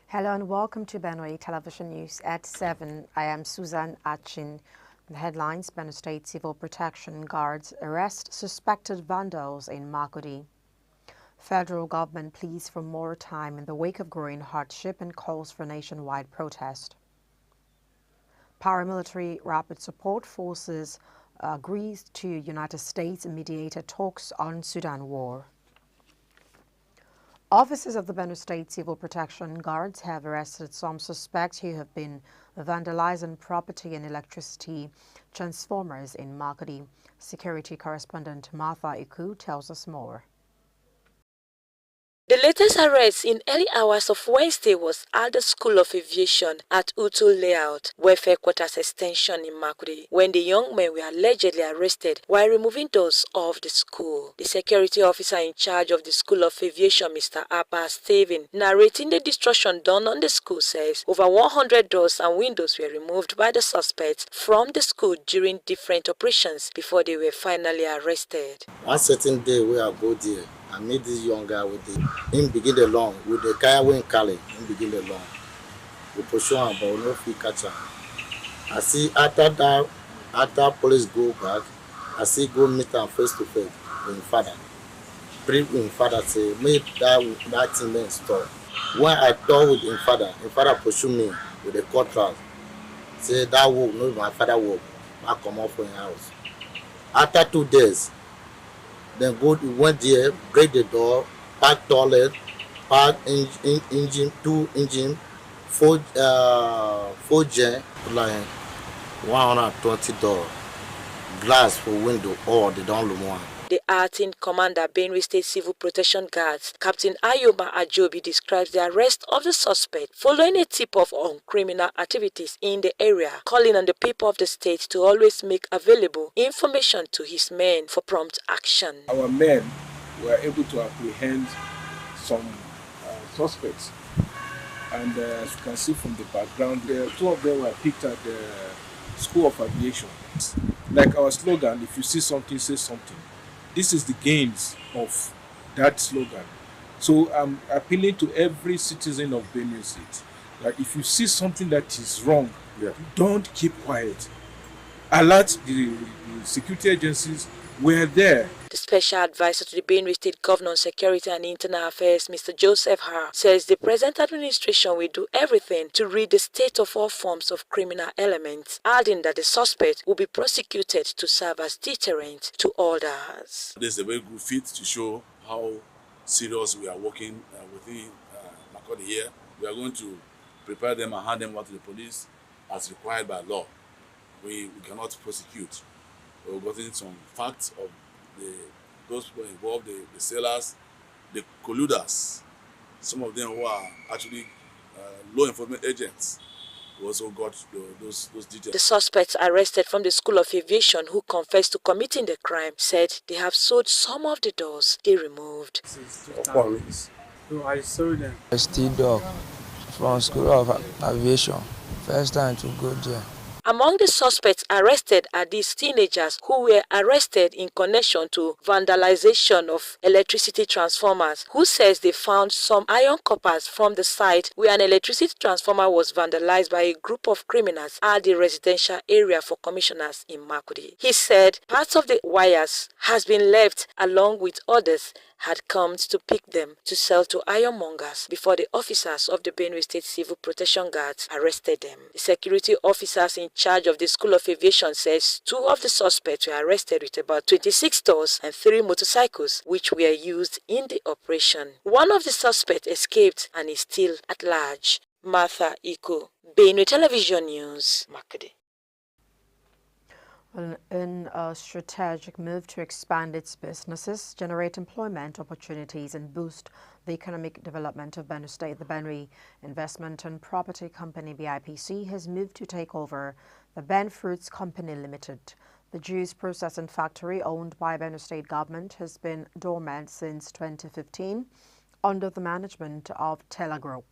Hello and welcome to Benue Television News at 7. I am Susan Achin. The headlines: Benue State Civil Protection Guards arrest suspected vandals in Makudi. Federal government pleads for more time in the wake of growing hardship and calls for nationwide protest. Paramilitary Rapid Support Forces agrees to United States mediated talks on Sudan war. Officers of the Benue State Civil Protection Guards have arrested some suspects who have been vandalizing property and electricity transformers in Makudi. Security correspondent Martha Iku tells us more. The latest arrest in early hours of Wednesday was at the School of Aviation at Utu Layout, Welfare Quarters Extension in Makudi, when the young men were allegedly arrested while removing doors of the school. The security officer in charge of the School of Aviation, Mr. Abba Steven, narrating the destruction done on the school, says over 100 doors and windows were removed by the suspects from the school during different operations before they were finally arrested. One certain day we are go there, I meet this young guy with him begin the long with the kaya when Kali, him begin the long. We pursue him, but we no fit catch him. I see after police go back, I see go meet him face to face with his father. Bring him father say, make that thing then stop. When I talk with his father pursue me with the cutlass. Say that work, no my father work. I come out from his house. After 2 days, then went there, break the door, park toilet, park engine, 2 engine, 4 gen, like 120 door, glass for window, all they don't look one. The acting commander, Benue State Civil Protection Guards, Captain Ayoma Ajobi, describes the arrest of the suspect following a tip-off on criminal activities in the area, calling on the people of the state to always make available information to his men for prompt action. Our men were able to apprehend some suspects, and as you can see from the background, 2 of them were picked at the School of Aviation. Like our slogan, if you see something, say something. This is the gains of that slogan. So I'm appealing to every citizen of Benue State that if you see something that is wrong, don't keep quiet. Alert the security agencies. We're there. The special advisor to the Benue State Governor on Security and Internal Affairs, Mr. Joseph Har, says the present administration will do everything to rid the state of all forms of criminal elements, adding that the suspect will be prosecuted to serve as deterrent to others. This is a very good fit to show how serious we are working within Makudi here. We are going to prepare them and hand them over to the police as required by law. We cannot prosecute. We've gotten some facts of those who are involved, the sellers, the colluders, some of them who are actually law enforcement agents. We also got those details. The suspects arrested from the School of Aviation, who confessed to committing the crime, said they have sold some of the doors they removed. So I sold them. I steal dog from School of Aviation. First time to go there. Among the suspects arrested are these teenagers who were arrested in connection to vandalization of electricity transformers, who says they found some iron coppers from the site where an electricity transformer was vandalized by a group of criminals at the residential area for commissioners in Makudi. He said parts of the wires has been left along with others had come to pick them to sell to ironmongers before the officers of the Benue State Civil Protection Guards arrested them. The security officers in charge of the School of Aviation says 2 of the suspects were arrested with about 26 doors and 3 motorcycles which were used in the operation. One of the suspects escaped and is still at large. Martha Iku, Benue Television News, Makudi. In a strategic move to expand its businesses, generate employment opportunities and boost the economic development of Benue State, the Benue Investment and Property Company BIPC has moved to take over the Ben Fruits Company Limited. The juice processing factory owned by Benue State government has been dormant since 2015 under the management of Telagro.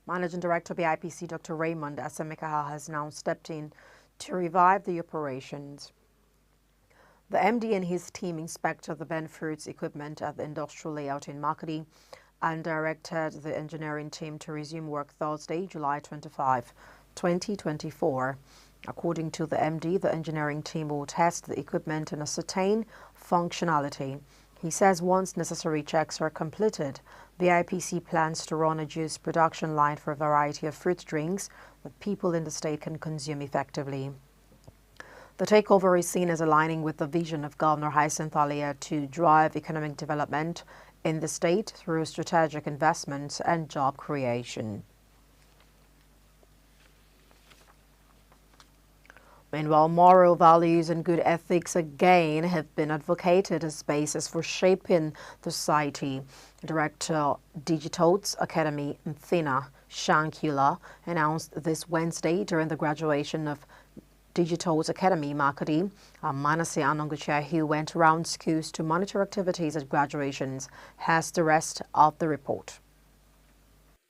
Managing Director BIPC Dr. Raymond Asemekaha has now stepped in to revive the operations. The MD and his team inspected the Ben Fruits equipment at the industrial layout in Makudi and directed the engineering team to resume work Thursday, July 25, 2024. According to the MD, the engineering team will test the equipment and ascertain functionality. He says once necessary checks are completed, the IPC plans to run a juice production line for a variety of fruit drinks that people in the state can consume effectively. The takeover is seen as aligning with the vision of Governor Hyacinth Alia to drive economic development in the state through strategic investments and job creation. Meanwhile, moral values and good ethics again have been advocated as basis for shaping the society. Director Digitotes Academy Mthina Shankula announced this Wednesday during the graduation of Digitotes Academy Makadi. Manase Anongucha, who went around schools to monitor activities at graduations, has the rest of the report.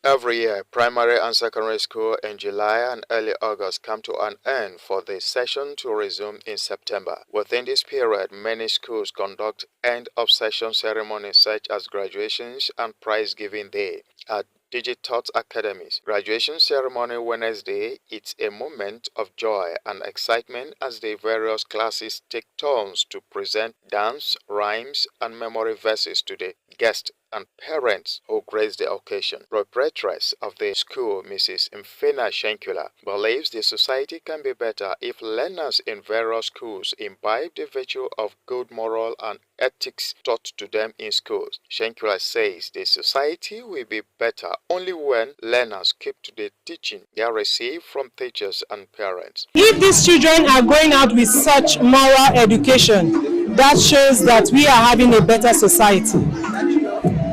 Every year, primary and secondary school in July and early August come to an end for the session to resume in September. Within this period, many schools conduct end-of-session ceremonies such as graduations and prize-giving day. At Digitotes Academies graduation ceremony Wednesday, it's a moment of joy and excitement as the various classes take turns to present dance, rhymes, and memory verses to the guests and parents who grace the occasion. Proprietress of the school, Mrs. Mthina Shankula, believes the society can be better if learners in various schools imbibe the virtue of good moral and ethics taught to them in schools. Shankula says the society will be better only when learners keep to the teaching they receive from teachers and parents. If these children are going out with such moral education, that shows that we are having a better society.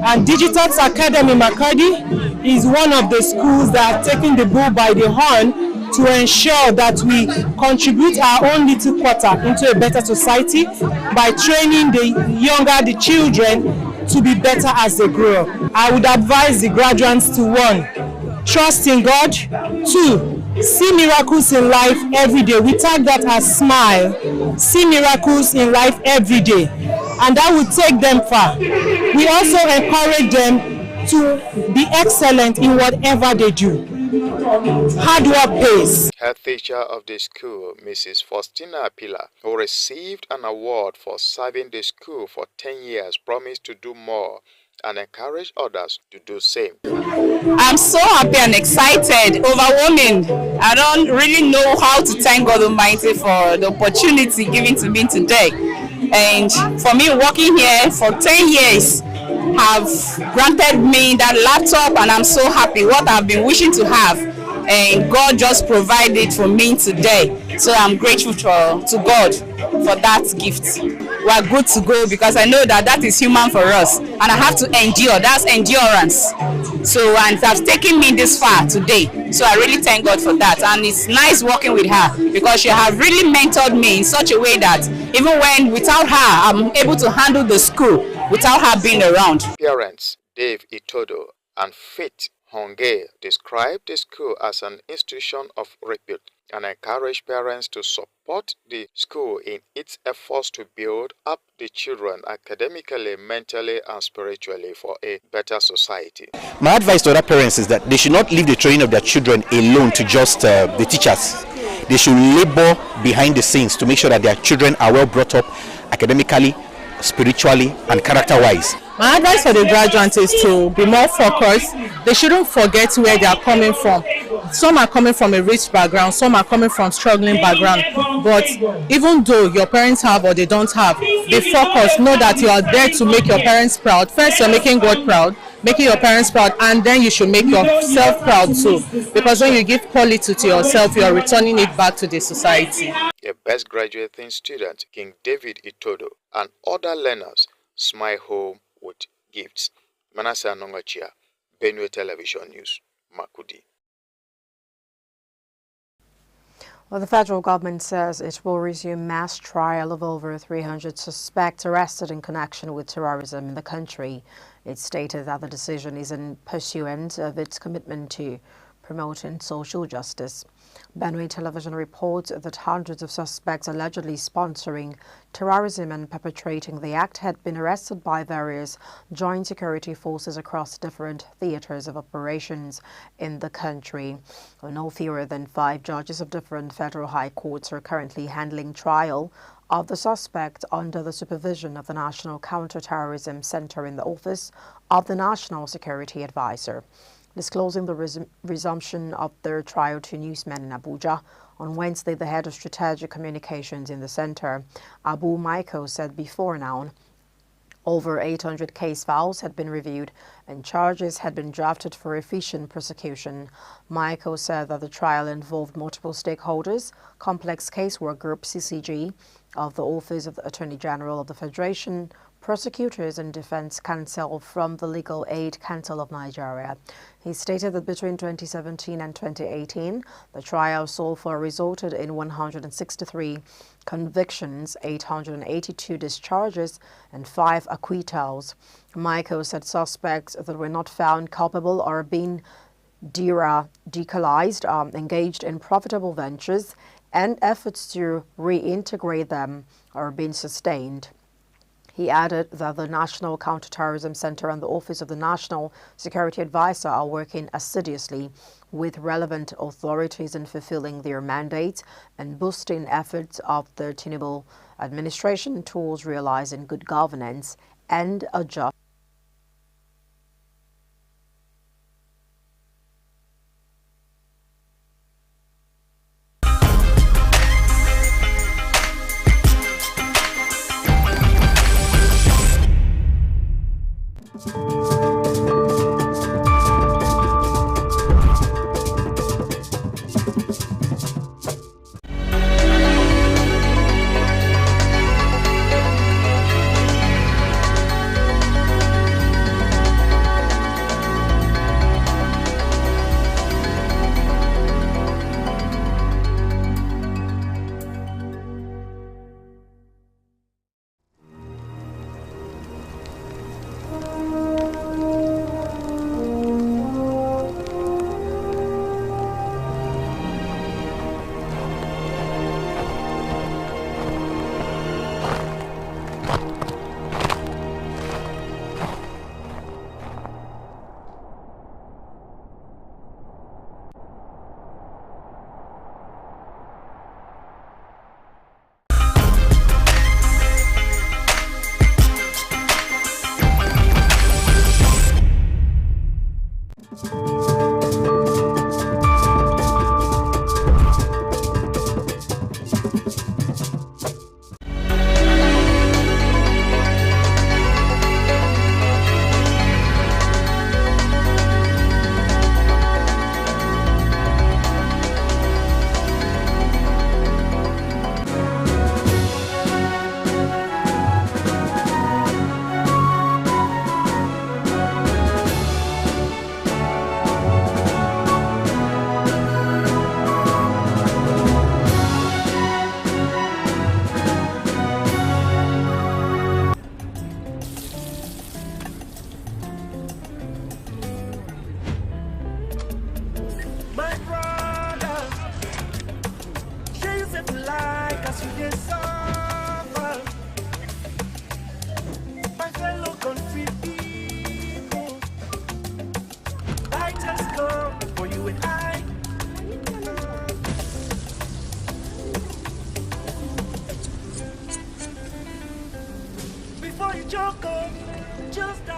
And Digitotes Academy Makadi is one of the schools that are taking the bull by the horn to ensure that we contribute our own little quarter into a better society by training the children to be better as they grow up. I would advise the graduates to 1, trust in God, 2, see miracles in life every day. We tag that as smile. See miracles in life every day, and that will take them far. We also encourage them to be excellent in whatever they do. Hard work pays. Head teacher of the school, Mrs. Faustina Pila, who received an award for serving the school for 10 years, promised to do more and encourage others to do same. I'm so happy and excited, overwhelming. I don't really know how to thank God Almighty for the opportunity given to me today. And for me, working here for 10 years have granted me that laptop, and I'm so happy. What I've been wishing to have, and God just provided for me today. So I'm grateful to God for that gift. We are good to go because I know that is human for us, and I have to endure. That's endurance. So, and it has taken me this far today. So I really thank God for that, and it's nice working with her because she has really mentored me in such a way that even when without her, I'm able to handle the school without her being around. Parents Dave Itodo and Faith Honge described the school as an institution of repute and encourage parents to support the school in its efforts to build up the children academically, mentally, and spiritually for a better society. My advice to other parents is that they should not leave the training of their children alone to just the teachers. They should labor behind the scenes to make sure that their children are well brought up academically, spiritually, and character-wise. My advice for the graduates is to be more focused. They shouldn't forget where they are coming from. Some are coming from a rich background, some are coming from struggling background. But even though your parents have or they don't have, they focus, know that you are there to make your parents proud. First, you're making God proud, making your parents proud, and then you should make yourself proud too. Because when you give quality to yourself, you are returning it back to the society. The best graduating student, King David Itodo, and other learners smile home with gifts. Manase Anongachia, Benue Television News, Makudi. Well, the federal government says it will resume mass trial of over 300 suspects arrested in connection with terrorism in the country. It stated that the decision is in pursuance of its commitment to promoting social justice. Benue Television reports that hundreds of suspects allegedly sponsoring terrorism and perpetrating the act had been arrested by various joint security forces across different theaters of operations in the country. No fewer than 5 judges of different federal high courts are currently handling trial of the suspect under the supervision of the National Counterterrorism Center in the Office of the National Security Advisor. Disclosing the resumption of their trial to newsmen in Abuja on Wednesday, the head of strategic communications in the center, Abu Michael, said before now over 800 case files had been reviewed and charges had been drafted for efficient prosecution. Michael said that the trial involved multiple stakeholders, complex casework group CCG of the Office of the Attorney General of the Federation, prosecutors and defense counsel from the Legal Aid Council of Nigeria. He stated that between 2017 and 2018, the trial so far resulted in 163 convictions, 882 discharges, and 5 acquittals. Michael said suspects that were not found culpable are being decolized, engaged in profitable ventures, and efforts to reintegrate them are being sustained. He added that the National Counterterrorism Center and the Office of the National Security Advisor are working assiduously with relevant authorities in fulfilling their mandates and boosting efforts of the Tinubu administration towards realizing good governance and a just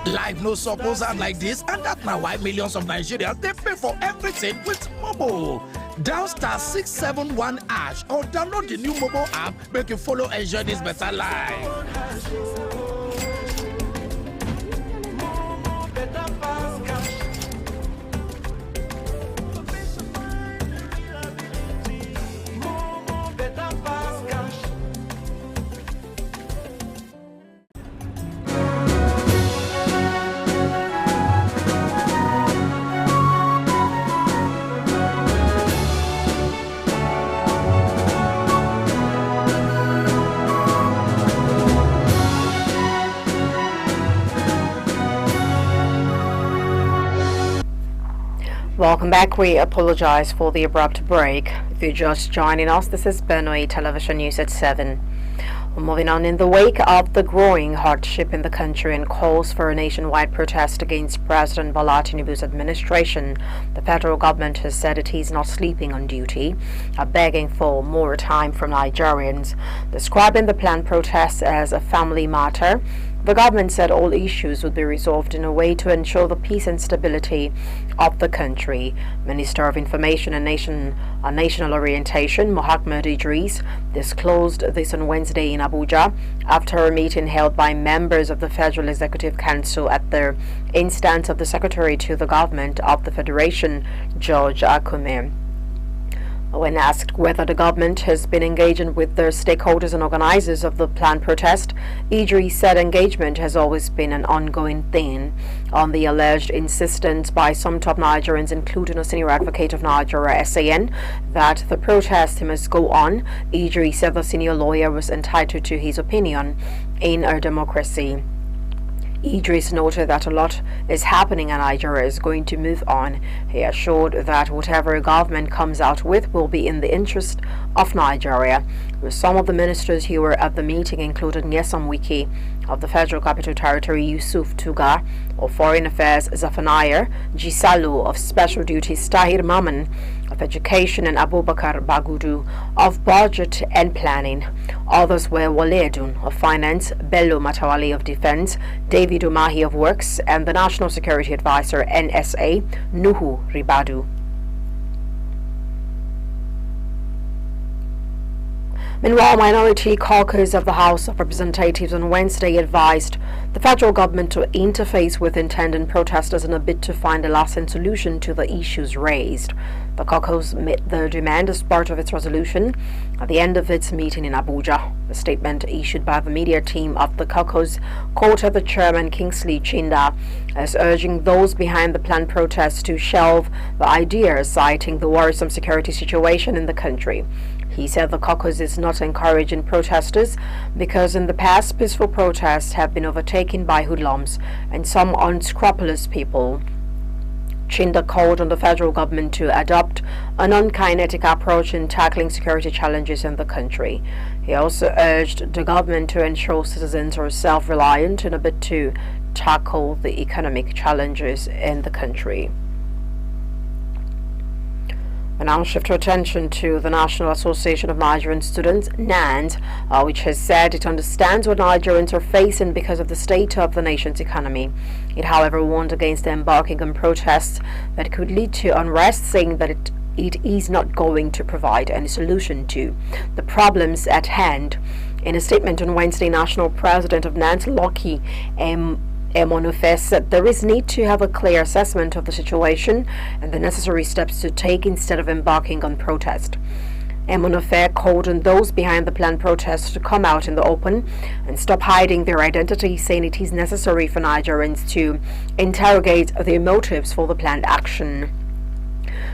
Life no suppose am like this, and that na why millions of Nigerians they pay for everything with Momo. Dial *671# or download the new mobile app make you follow enjoy this better life. Welcome back. We apologize for the abrupt break. If you're just joining us, this is Benue Television News at 7. Moving on, in the wake of the growing hardship in the country and calls for a nationwide protest against President Bola Tinubu's administration, the federal government has said it is not sleeping on duty, begging for more time from Nigerians. Describing the planned protests as a family matter, the government said all issues would be resolved in a way to ensure the peace and stability of the country. Minister of Information and National Orientation, Mohammed Idris, disclosed this on Wednesday in Abuja after a meeting held by members of the Federal Executive Council at the instance of the Secretary to the Government of the Federation, George Akume. When asked whether the government has been engaging with the stakeholders and organizers of the planned protest, Idris said engagement has always been an ongoing thing. On the alleged insistence by some top Nigerians, including a senior advocate of Nigeria, SAN, that the protest must go on, Idris said the senior lawyer was entitled to his opinion in a democracy. Idris noted that a lot is happening and Nigeria is going to move on. He assured that whatever government comes out with will be in the interest of Nigeria. Some of the ministers who were at the meeting included Nyesom Wiki of the Federal Capital Territory, Yusuf Tuga of Foreign Affairs, Zafanayar, Gisalu of Special Duties, Tahir Maman of Education, and Abubakar Bagudu of Budget and Planning. Others were Waledun of Finance, Bello Matawali of Defense, David Umahi of Works, and the National Security Advisor, NSA, Nuhu Ribadu. Meanwhile, Minority Caucus of the House of Representatives on Wednesday advised the federal government to interface with intending protesters in a bid to find a lasting solution to the issues raised. The caucus made the demand as part of its resolution at the end of its meeting in Abuja. A statement issued by the media team of the caucus quoted the chairman, Kingsley Chinda, as urging those behind the planned protests to shelve the idea, citing the worrisome security situation in the country. He said the caucus is not encouraging protesters because in the past peaceful protests have been overtaken by hoodlums and some unscrupulous people. Chinda called on the federal government to adopt a non-kinetic approach in tackling security challenges in the country. He also urged the government to ensure citizens are self-reliant in a bid to tackle the economic challenges in the country. We now shift our attention to the National Association of Nigerian Students, NANS, which has said it understands what Nigerians are facing because of the state of the nation's economy. It, however, warned against embarking on protests that could lead to unrest, saying that it is not going to provide any solution to the problems at hand. In a statement on Wednesday, National President of NANS, Lucky Emonofe, said there is need to have a clear assessment of the situation and the necessary steps to take instead of embarking on protest. Emonofe called on those behind the planned protests to come out in the open and stop hiding their identity, saying it is necessary for Nigerians to interrogate their motives for the planned action.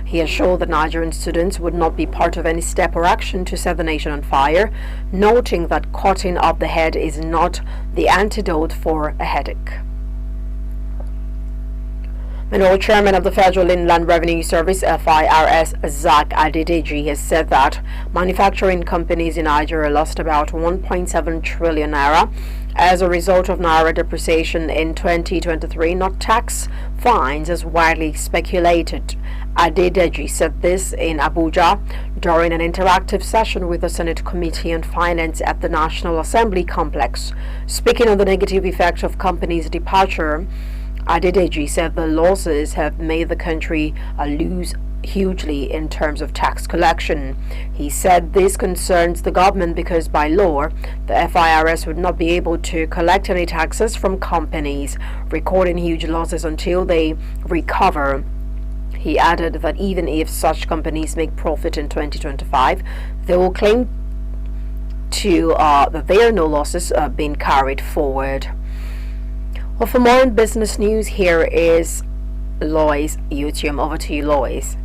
He assured that Nigerian students would not be part of any step or action to set the nation on fire, noting that cutting off the head is not the antidote for a headache. The chairman of the Federal Inland Revenue Service, FIRS, Zach Adedeji, has said that manufacturing companies in Nigeria lost about 1.7 trillion naira as a result of naira depreciation in 2023, not tax fines as widely speculated. Adedeji said this in Abuja during an interactive session with the Senate Committee on Finance at the National Assembly complex. Speaking on the negative effect of companies' departure, Adedeji said the losses have made the country lose hugely in terms of tax collection. He said this concerns the government because by law, the FIRS would not be able to collect any taxes from companies, recording huge losses until they recover. He added that even if such companies make profit in 2025, they will claim that there are no losses being carried forward. Well, for more on business news, here is Lois Utium. Over to you, Lois.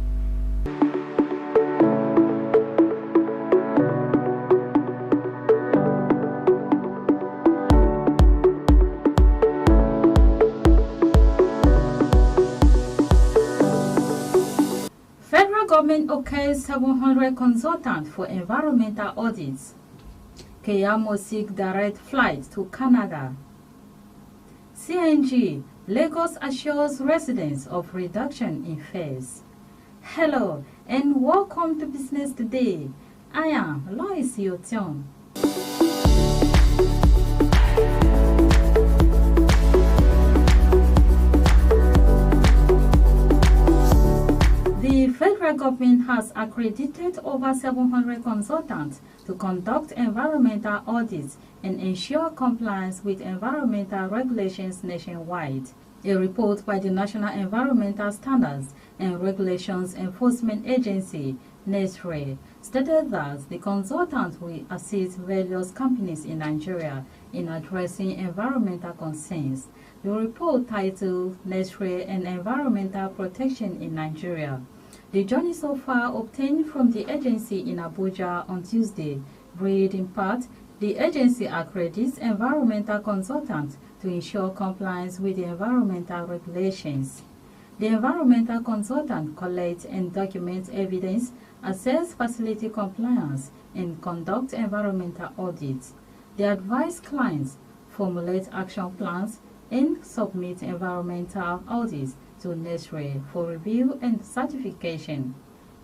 government okays 700 consultants for environmental audits. Keyamo seek direct flight to Canada. CNG, Lagos assures residents of reduction in fares. Hello and welcome to Business Today. I am Lois Yotion. The federal government has accredited over 700 consultants to conduct environmental audits and ensure compliance with environmental regulations nationwide. A report by the National Environmental Standards and Regulations Enforcement Agency, NESRE, stated that the consultants will assist various companies in Nigeria in addressing environmental concerns. The report titled NESRE and Environmental Protection in Nigeria. The journey so far obtained from the agency in Abuja on Tuesday read in part, the agency accredits environmental consultants to ensure compliance with the environmental regulations. The environmental consultant collects and documents evidence, assess facility compliance, and conduct environmental audits. They advise clients, formulate action plans, and submit environmental audits to NESRE for review and certification.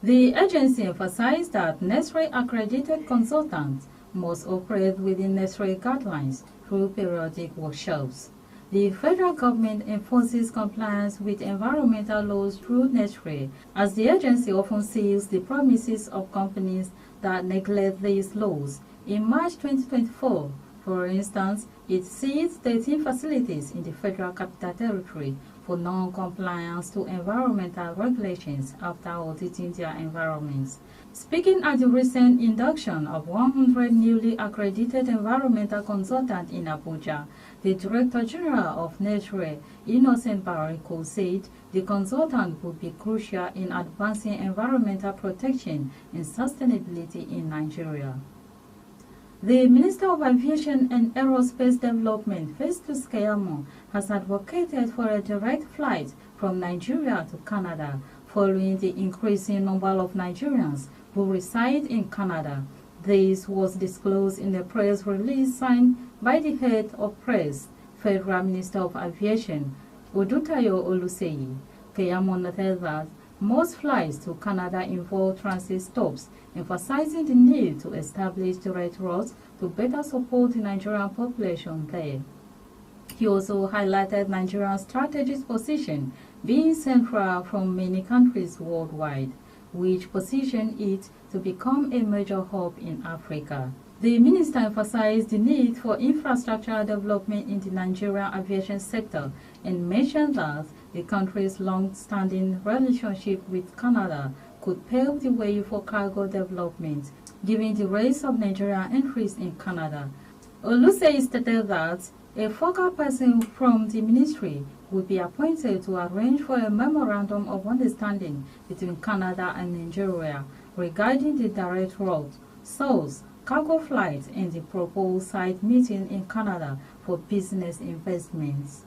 The agency emphasized that NESRE accredited consultants must operate within NESRE guidelines through periodic workshops. The federal government enforces compliance with environmental laws through NESRE, as the agency often seals the promises of companies that neglect these laws. In March 2024, for instance, it seized 13 facilities in the Federal Capital Territory for non-compliance to environmental regulations after auditing their environments. Speaking at the recent induction of 100 newly accredited environmental consultants in Abuja, the Director General of NESRE, Innocent Bariko, said the consultant would be crucial in advancing environmental protection and sustainability in Nigeria. The Minister of Aviation and Aerospace Development, Festus Keyamo, has advocated for a direct flight from Nigeria to Canada following the increasing number of Nigerians who reside in Canada. This was disclosed in a press release signed by the head of press, Federal Minister of Aviation, Odutayo Oluseyi. Keyamo noted that most flights to Canada involve transit stops, emphasizing the need to establish direct routes to better support the Nigerian population there. He also highlighted Nigeria's strategic position being central from many countries worldwide, which position it to become a major hub in Africa. The minister emphasized the need for infrastructural development in the Nigerian aviation sector and mentioned that the country's long-standing relationship with Canada could pave the way for cargo development, given the rates of Nigerian interest in Canada. Oluseyi stated that a focal person from the ministry would be appointed to arrange for a memorandum of understanding between Canada and Nigeria regarding the direct route, source, cargo flights, and the proposed site meeting in Canada for business investments.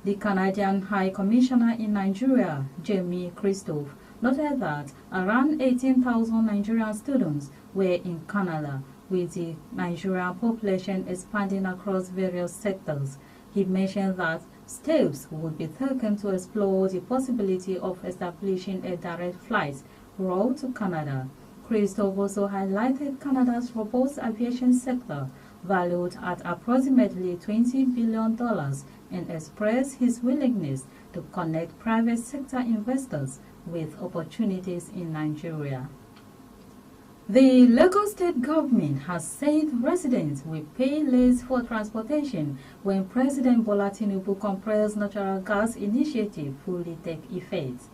The Canadian High Commissioner in Nigeria, Jamie Christophe, noted that around 18,000 Nigerian students were in Canada, with the Nigerian population expanding across various sectors. He mentioned that steps would be taken to explore the possibility of establishing a direct flight route to Canada. Christophe also highlighted Canada's robust aviation sector, valued at approximately $20 billion, and expressed his willingness to connect private sector investors with opportunities in Nigeria. The Lagos state government has said residents will pay less for transportation when President Bola Tinubu compressed natural gas initiative fully take effect.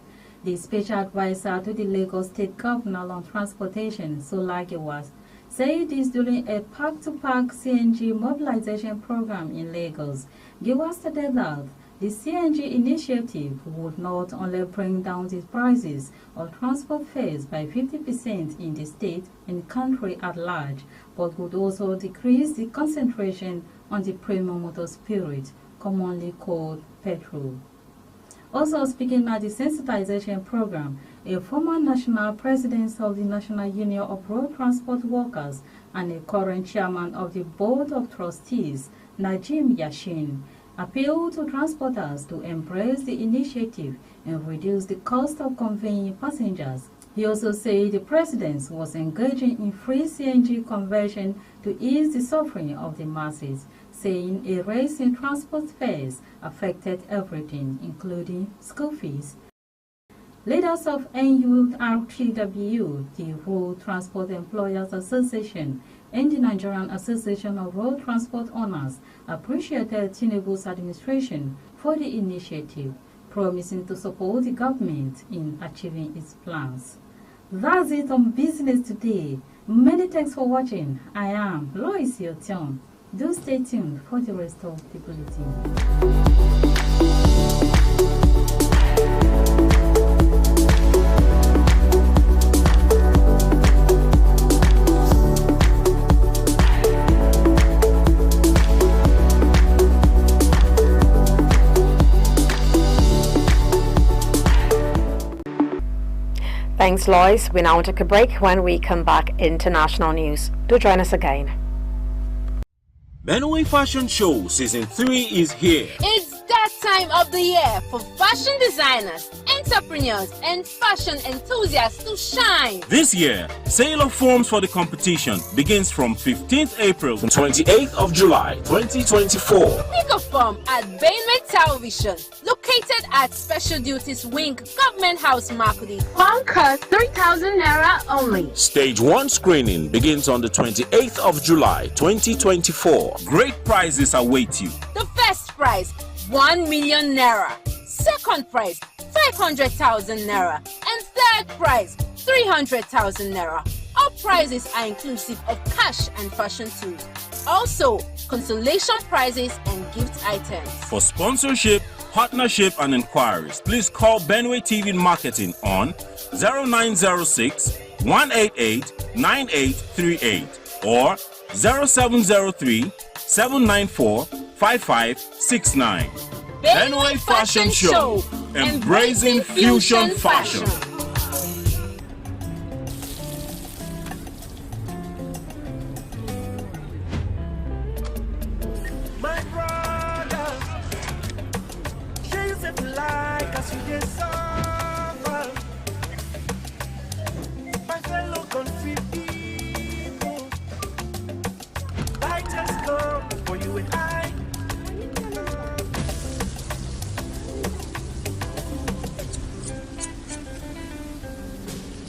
The special advisor to the Lagos state governor on transportation, Sola Gewas, said this during a pack-to-pack CNG mobilization program in Lagos. Gewas stated that the CNG initiative would not only bring down the prices of transport fares by 50% in the state and country at large, but would also decrease the concentration on the premium motor spirit, commonly called petrol. Also speaking at the sensitization program, a former national president of the National Union of Road Transport Workers and a current chairman of the Board of Trustees, Najim Yashin, appealed to transporters to embrace the initiative and reduce the cost of conveying passengers. He also said the president was engaging in free CNG conversion to ease the suffering of the masses, saying a raise in transport fares affected everything, including school fees. Leaders of NURTW, the Road Transport Employers Association, and the Nigerian Association of Road Transport Owners appreciated Tinubu's administration for the initiative, promising to support the government in achieving its plans. That's it on Business Today. Many thanks for watching. I am Lois Yotion. Do stay tuned for the rest of the bulletin. Thanks, Lois. We now take a break. When we come back, international news. Do join us again. Benue Fashion Show Season 3 is here. It's that time of the year for fashion designers, entrepreneurs, and fashion enthusiasts to shine. This year, sale of forms for the competition begins from 15th April to 28th of July 2024. Pick a form at Benue Television, located at Special Duties Wing, Government House, Makudi. Form cost 3,000 naira only. Stage 1 screening begins on the 28th of July 2024. Great prizes await you. The first prize, 1 million naira. Second prize, 500,000 naira. And third prize, 300,000 naira. All prizes are inclusive of cash and fashion tools. Also, consolation prizes and gift items. For sponsorship, partnership and inquiries, please call Benue TV Marketing on 0906 188 9838 or 0703 794 5569. Benue Fashion Show, embracing fusion fashion. My brother, she's if like as you get suffer. My fellow confused people, I just come for you and I.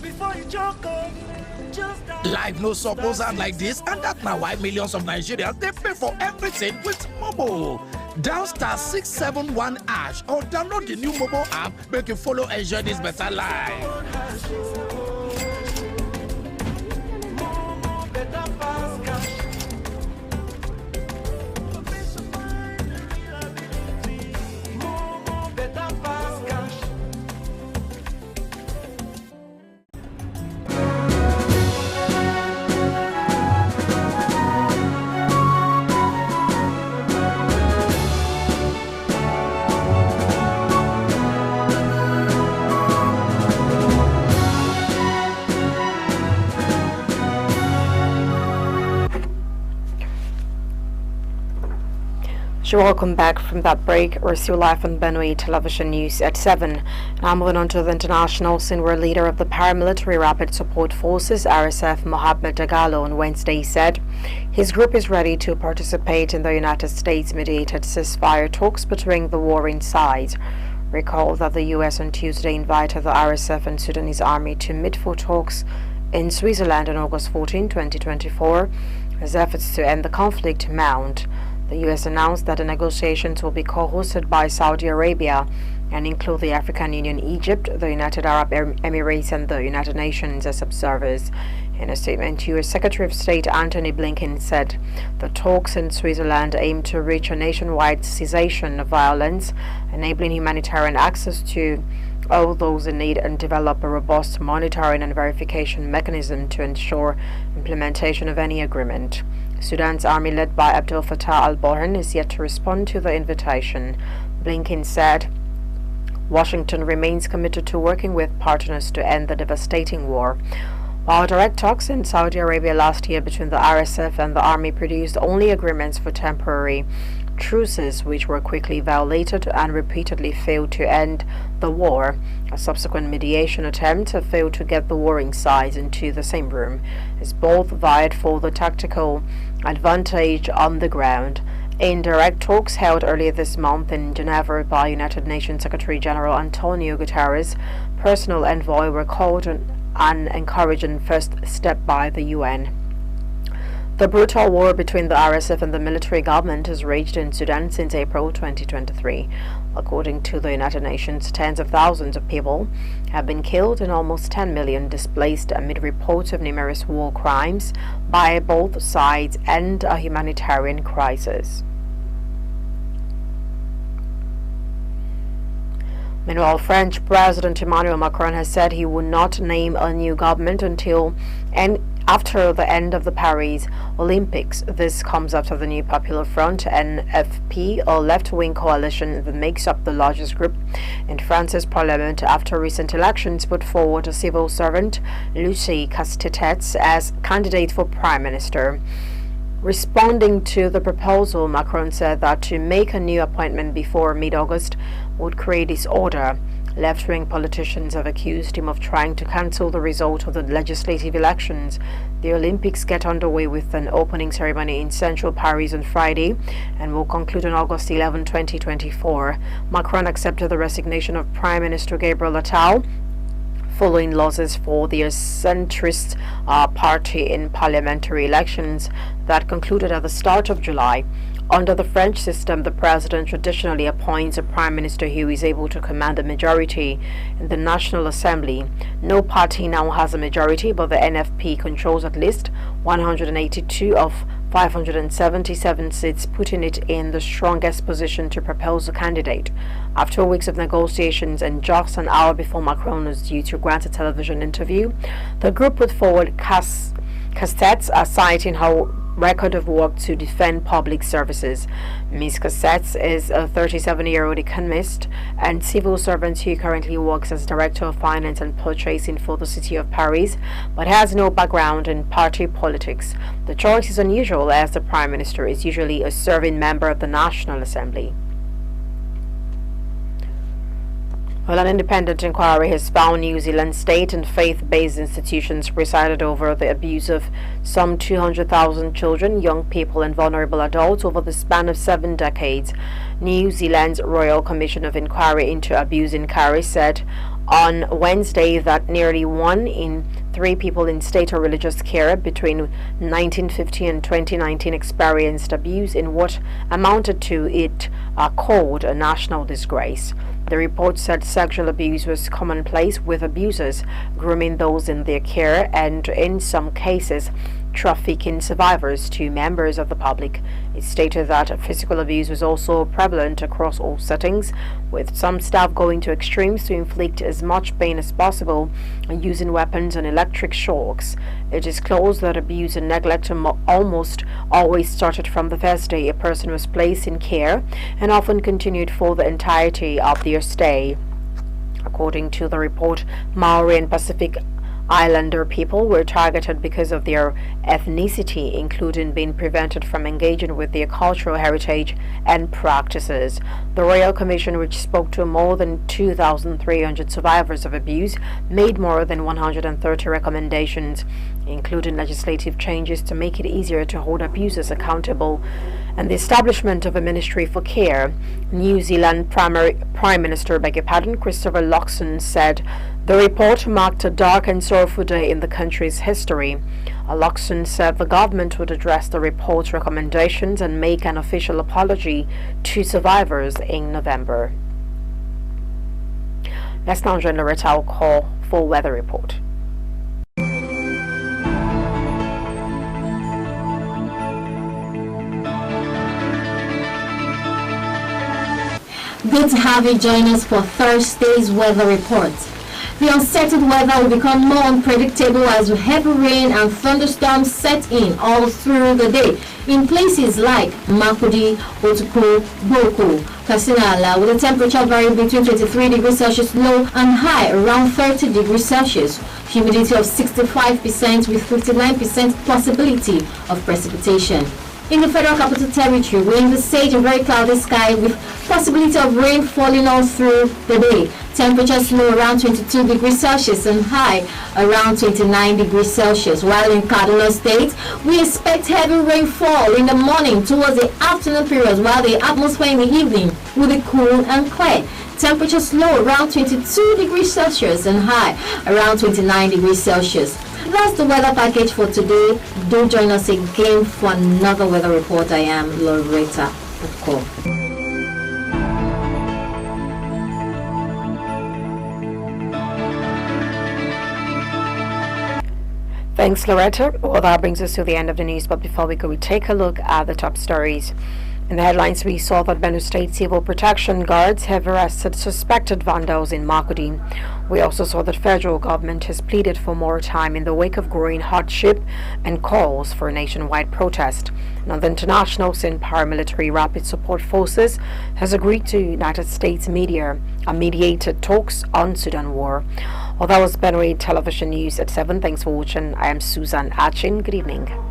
Before you joke on, just Life no suppose and like this, and that's now why millions of Nigerians they pay for everything with mobile. Dial *671# or download the new mobile app, make you follow enjoy this better life. Welcome back from that break. We're still live on Benue Television News at 7. Now moving on to the international scene, where leader of the paramilitary Rapid Support Forces, RSF, Mohammed Dagalo, on Wednesday said his group is ready to participate in the United States-mediated ceasefire talks between the warring sides. Recall that the U.S. on Tuesday invited the RSF and Sudanese army to meet for talks in Switzerland on August 14, 2024, as efforts to end the conflict mount. The U.S. announced that the negotiations will be co-hosted by Saudi Arabia and include the African Union, Egypt, the United Arab Emirates, and the United Nations as observers. In a statement, U.S. Secretary of State Antony Blinken said the talks in Switzerland aim to reach a nationwide cessation of violence, enabling humanitarian access to all those in need, and develop a robust monitoring and verification mechanism to ensure implementation of any agreement. Sudan's army, led by Abdel Fattah al-Burhan, is yet to respond to the invitation. Blinken said Washington remains committed to working with partners to end the devastating war. While direct talks in Saudi Arabia last year between the RSF and the army produced only agreements for temporary truces, which were quickly violated and repeatedly failed to end the war. A subsequent mediation attempt failed to get the warring sides into the same room, as both vied for the tactical advantage on the ground. In direct talks held earlier this month in Geneva by United Nations Secretary General Antonio Guterres, personal envoy were called an encouraging first step by the UN. The brutal war between the RSF and the military government has raged in Sudan since April 2023. According to the United Nations, tens of thousands of people have been killed and almost 10 million displaced amid reports of numerous war crimes by both sides and a humanitarian crisis. Meanwhile, French President Emmanuel Macron has said he would not name a new government until after the end of the Paris Olympics. This comes after the New Popular Front, NFP, a left-wing coalition that makes up the largest group in France's parliament after recent elections, put forward a civil servant, Lucie Castetet, as candidate for prime minister. Responding to the proposal, Macron said that to make a new appointment before mid-August would create disorder. Left-wing politicians have accused him of trying to cancel the result of the legislative elections. The Olympics get underway with an opening ceremony in central Paris on Friday and will conclude on August 11, 2024. Macron accepted the resignation of Prime Minister Gabriel Attal following losses for the centrist party in parliamentary elections that concluded at the start of July. Under the French system, the president traditionally appoints a prime minister who is able to command a majority in the National Assembly. No party now has a majority, but the NFP controls at least 182 of 577 seats, putting it in the strongest position to propose a candidate. After weeks of negotiations and just an hour before Macron was due to grant a television interview, the group put forward Castex, citing her record of work to defend public services. Ms. Castex is a 37-year-old economist and civil servant who currently works as Director of Finance and Purchasing for the City of Paris, but has no background in party politics. The choice is unusual, as the Prime Minister is usually a serving member of the National Assembly. Well, an independent inquiry has found New Zealand state and faith-based institutions presided over the abuse of some 200,000 children, young people and vulnerable adults over the span of 7 decades. New Zealand's Royal Commission of Inquiry into Abuse in Carey said on Wednesday that nearly 1 in 3 people in state or religious care between 1950 and 2019 experienced abuse in what amounted to it called a national disgrace. The report said sexual abuse was commonplace, with abusers grooming those in their care and, in some cases, trafficking survivors to members of the public. It stated that physical abuse was also prevalent across all settings, with some staff going to extremes to inflict as much pain as possible and using weapons and electric shocks. It disclosed that abuse and neglect almost always started from the first day a person was placed in care and often continued for the entirety of their stay. According to the report, Maori and Pacific Islander people were targeted because of their ethnicity, including being prevented from engaging with their cultural heritage and practices. The Royal Commission, which spoke to more than 2,300 survivors of abuse, made more than 130 recommendations, including legislative changes to make it easier to hold abusers accountable and the establishment of a Ministry for Care. New Zealand Prime Minister Christopher Luxon said the report marked a dark and sorrowful day in the country's history. Luxon said the government would address the report's recommendations and make an official apology to survivors in November. Let's now join Loretta Alcor for weather report. Good to have you join us for Thursday's weather report. The unsettled weather will become more unpredictable as heavy rain and thunderstorms set in all through the day in places like Makurdi, Otuku, Boko, Kasinala, with a temperature varying between 23 degrees Celsius low and high around 30 degrees Celsius. Humidity of 65% with 59% possibility of precipitation. In the Federal Capital Territory, we envisage a very cloudy sky with possibility of rain falling all through the day. Temperatures low around 22 degrees Celsius and high around 29 degrees Celsius. While in Kaduna State, we expect heavy rainfall in the morning towards the afternoon periods, while the atmosphere in the evening will be cool and clear. Temperatures low around 22 degrees Celsius and high around 29 degrees Celsius. That's the weather package for today. Do join us again for another weather report. I am Loretta Oko. Thanks, Loretta. Well, that brings us to the end of the news, but before we go, we take a look at the top stories. In the headlines, we saw that Benue State Civil Protection Guards have arrested suspected vandals in Makurdi. We also saw that federal government has pleaded for more time in the wake of growing hardship and calls for a nationwide protest. Now, the international scene paramilitary rapid support forces has agreed to United States media and mediated talks on Sudan war. Well, that was Benue Television News at 7. Thanks for watching. I am Susan Achin. Good evening.